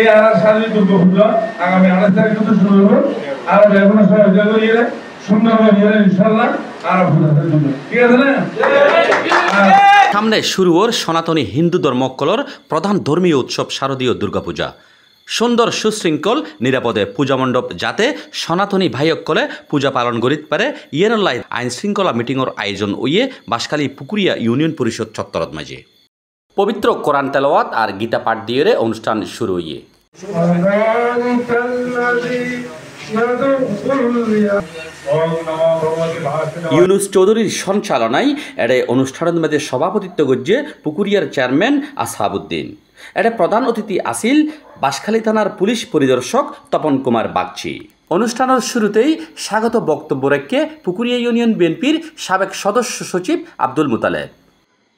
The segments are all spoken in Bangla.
এই আর সারি দুর্গাপূজা আগামী 28 তারিখ থেকে শুরু হবে। আর এখনো সহযোগিতা করিয়ে সুন্দরভাবে ইনশাআল্লাহ আর পূজাতে জন্য ঠিক আছে না। সামনে শুরু ওর সনাতনী হিন্দু ধর্মকলর প্রধান ধর্মীয় উৎসব শারদীয় দুর্গাপূজা। সুন্দর সুশৃঙ্খল নিরাপদে পূজা মণ্ডপ যাতে সনাতনী ভাইসকলে পূজা পালন করিতে পারে ইয়েরলাই আইন শৃঙ্খলা মিটিংর আয়োজন হইয়ে বাঁশখালী পুকুরিয়া ইউনিয়ন পরিষদ চত্বরত মাঝে পবিত্র কোরআন তেলাওয়াত আর গীতা পাঠ দিয়ে অনুষ্ঠান শুরু হইয়ে ইউনুস চৌধুরীর সঞ্চালনায় এডে অনুষ্ঠানের মধ্যে সভাপতিত্ব করছে পুকুরিয়ার চেয়ারম্যান আসহাবউদ্দিন। এডে প্রধান অতিথি আসিল বাঁশখালী থানার পুলিশ পরিদর্শক তপন কুমার বাগচি। অনুষ্ঠানের শুরুতেই স্বাগত বক্তব্য রেখে পুকুরিয়া ইউনিয়ন বিএনপির সাবেক সদস্য সচিব আব্দুল মুতালেব।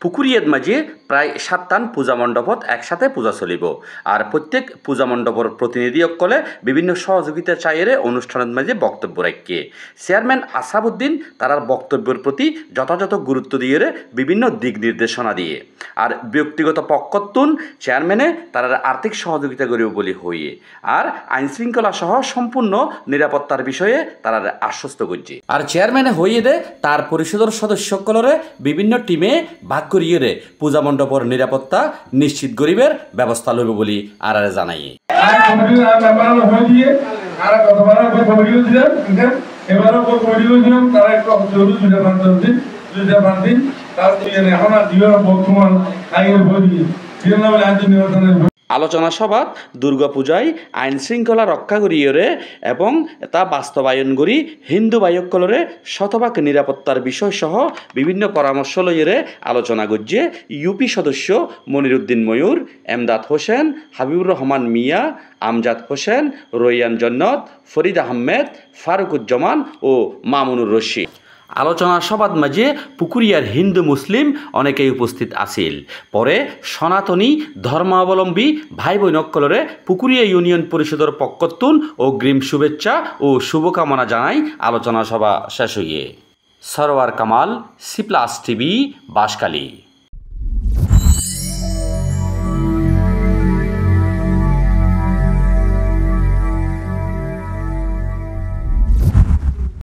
পুকুরিয়ার মাঝে প্রায় 7টান পূজা মণ্ডপত একসাথে পূজা চলিব আর প্রত্যেক পূজা মণ্ডপর প্রতিনিধিসকলে বিভিন্ন সহযোগিতা চাইরে অনুষ্ঠানের মাঝে বক্তব্য রাখে চেয়ারম্যান আসহাবউদ্দিন তার বক্তব্যের প্রতি যথাযথ গুরুত্ব দিয়ে বিভিন্ন দিক নির্দেশনা দিয়ে আর ব্যক্তিগত পক্ষতুন চেয়ারম্যানে তার আর্থিক সহযোগিতা করিব বলে হইয়ে আর আইন শৃঙ্খলা সহ সম্পূর্ণ নিরাপত্তার বিষয়ে তারা আশ্বস্ত করছে। আর চেয়ারম্যানে হইয়ে দে তার পরিষদের সদস্যসকলরে বিভিন্ন টিমে ভাগ করিয়ে পূজা মণ্ডপের নিরাপত্তা নিশ্চিত করিবার ব্যবস্থা লইব বলে আর জানাই। আলোচনা সভাত দুর্গাপূজায় আইন শৃঙ্খলা রক্ষা করিয়ে এবং তা বাস্তবায়ন করি হিন্দু ভাইসকলরে শতভাগ নিরাপত্তার বিষয় সহ বিভিন্ন পরামর্শ লইয়ে আলোচনা করছে ইউপি সদস্য মনিরুদ্দিন ময়ূর, এমদাদ হোসেন, হাবিবুর রহমান মিয়া, আমজাদ হোসেন, রৈয়ান জন্নত, ফরিদ আহমেদ, ফারুকুজ্জামান ও মামুনুর রশিদ। আলোচনা সভার মাঝে পুকুরিয়ার হিন্দু মুসলিম অনেকেই উপস্থিত আছিল। পরে সনাতনী ধর্মাবলম্বী ভাই বোনসকলরে পুকুরিয়া ইউনিয়ন পরিষদের পক্ষতুন অগ্রিম শুভেচ্ছা ও শুভকামনা জানাই আলোচনা সভা শেষ হইয়ে। Sarwar Kamal, C+ TV, Banshkhali.